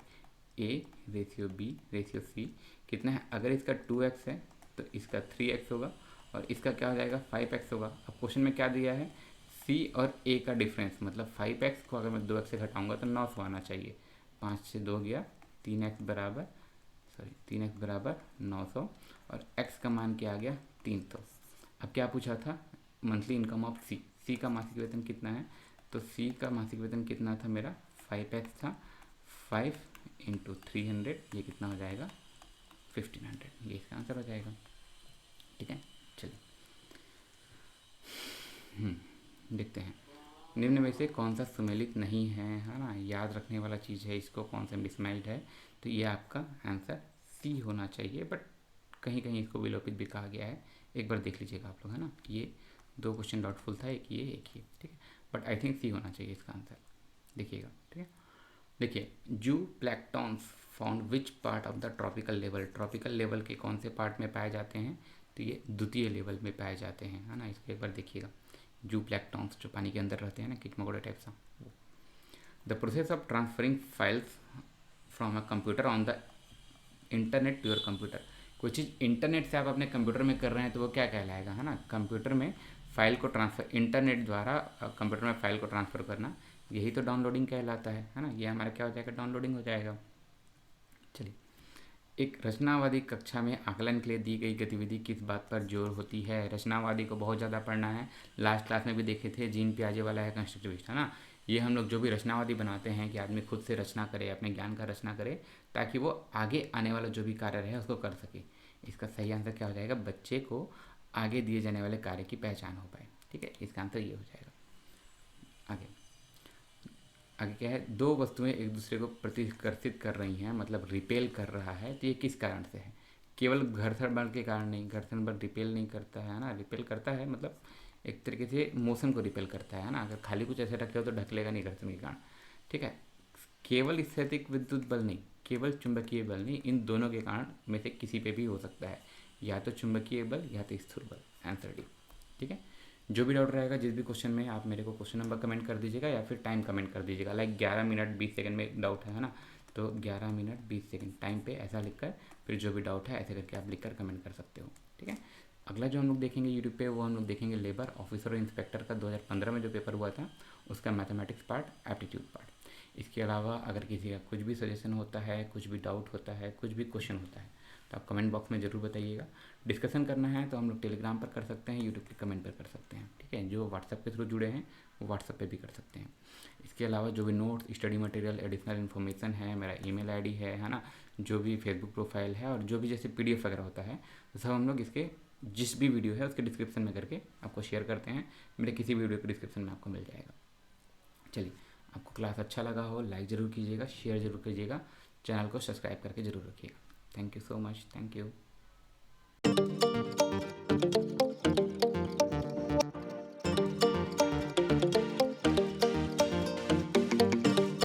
A ratio B ratio C कितना है, अगर इसका 2x है तो इसका 3x होगा और इसका क्या हो जाएगा 5x होगा। अब क्वेश्चन में क्या दिया है, सी और ए का डिफरेंस, मतलब 5x को अगर मैं 2x से घटाऊंगा तो 900 आना चाहिए। 5 से 2 गया 3x बराबर 900 और x का मान क्या आ गया 300। अब क्या पूछा था, मंथली इनकम ऑफ सी, सी का मासिक वेतन कितना है, तो सी का मासिक वेतन कितना था मेरा 5x था, 5 इंटू 300 ये कितना हो जाएगा 1500, ये इसका आंसर हो जाएगा। ठीक है, चलिए देखते हैं निम्न में से कौन सा सुमेलित नहीं है ना, याद रखने वाला चीज़ है, इसको कौन सा मिसमैच्ड है, तो ये आपका आंसर सी होना चाहिए, बट कहीं कहीं इसको विलोपित भी कहा गया है, एक बार देख लीजिएगा आप लोग, है ना। ये 2 क्वेश्चन डाउटफुल था, एक ये एक ये, ठीक है, बट आई थिंक सी होना चाहिए इसका आंसर, देखिएगा। ठीक है, देखिए जू planktons found which part of the tropical level, tropical level के कौन से पार्ट में पाए जाते हैं, तो ये द्वितीय लेवल में पाए जाते हैं, है ना। इसको एक बार देखिएगा, जू प्लैंक्टन्स जो पानी के अंदर रहते हैं ना, कीट मकोड़े टाइप सा। The process of transferring files from a computer on the internet to your computer, कोई चीज़ इंटरनेट से आप अपने कंप्यूटर में कर रहे हैं तो वो क्या कहलाएगा, है ना, कंप्यूटर में फाइल को ट्रांसफ़र, इंटरनेट द्वारा कंप्यूटर में फाइल को ट्रांसफ़र करना, यही तो डाउनलोडिंग कहलाता है ना। ये हमारा क्या हो जाएगा, डाउनलोडिंग हो जाएगा। चलिए, एक रचनावादी कक्षा में आकलन के लिए दी गई गतिविधि किस बात पर जोर होती है, रचनावादी को बहुत ज़्यादा पढ़ना है, लास्ट क्लास में भी देखे थे, जीन पियाजे वाला है कंस्ट्रक्टिविस्ट, है ना। ये हम लोग जो भी रचनावादी बनाते हैं कि आदमी खुद से रचना करे, अपने ज्ञान का रचना करे, ताकि वो आगे आने वाला जो भी कार्य रहे उसको कर सके। इसका सही आंसर क्या हो जाएगा, बच्चे को आगे दिए जाने वाले कार्य की पहचान हो पाए। ठीक है, इसका आंसर ये हो जाएगा। आगे आगे क्या है, 2 वस्तुएं एक दूसरे को प्रतिकर्षित कर रही हैं, मतलब रिपेल कर रहा है, तो ये किस कारण से है, केवल घर्षण बल के कारण नहीं, घर्षण बल रिपेल नहीं करता है ना, रिपेल करता है मतलब एक तरीके से मोशन को रिपेल करता है ना, अगर खाली कुछ ऐसे रखे हो तो ढकलेगा नहीं घर्षण के कारण। ठीक है, केवल स्थैतिक विद्युत बल नहीं, केवल चुंबकीय बल नहीं, इन दोनों के कारण में से किसी पे भी हो सकता है, या तो चुंबकीय बल या तो स्थूल बल, आंसर डी। ठीक है, जो भी डाउट रहेगा जिस भी क्वेश्चन में, आप मेरे को क्वेश्चन नंबर कमेंट कर दीजिएगा या फिर टाइम कमेंट कर दीजिएगा। लाइक 11 मिनट 20 सेकंड में डाउट है ना, तो 11 मिनट 20 सेकंड टाइम पे ऐसा लिखकर फिर जो भी डाउट है ऐसे करके आप लिखकर कमेंट कर सकते हो। ठीक है, अगला जो हम लोग देखेंगे यूट्यूब पे वो हम लोग देखेंगे लेबर ऑफिसर और इंस्पेक्टर का 2015 में जो पेपर हुआ था उसका मैथमेटिक्स पार्ट, एप्टीट्यूड पार्ट। इसके अलावा अगर किसी का कुछ भी सजेशन होता है, कुछ भी डाउट होता है, कुछ भी क्वेश्चन होता है तो आप कमेंट बॉक्स में ज़रूर बताइएगा। डिस्कशन करना है तो हम लोग टेलीग्राम पर कर सकते हैं, यूट्यूब के कमेंट पर कर सकते हैं, ठीक है। जो व्हाट्सएप के थ्रू जुड़े हैं वो व्हाट्सएप पे भी कर सकते हैं। इसके अलावा जो भी notes, study material, additional information है, मेरा ईमेल आईडी है ना, जो भी फेसबुक प्रोफाइल है और जो भी जैसे पीडीएफ वगैरह होता है, तो सब हम लोग इसके जिस भी वीडियो है उसके डिस्क्रिप्शन में करके आपको शेयर करते हैं। मेरे किसी भी वीडियो के डिस्क्रिप्शन में आपको मिल जाएगा। चलिए, आपको क्लास अच्छा लगा हो लाइक ज़रूर कीजिएगा, शेयर ज़रूर कीजिएगा, चैनल को सब्सक्राइब करके ज़रूर रखिएगा। Thank you so much, thank you.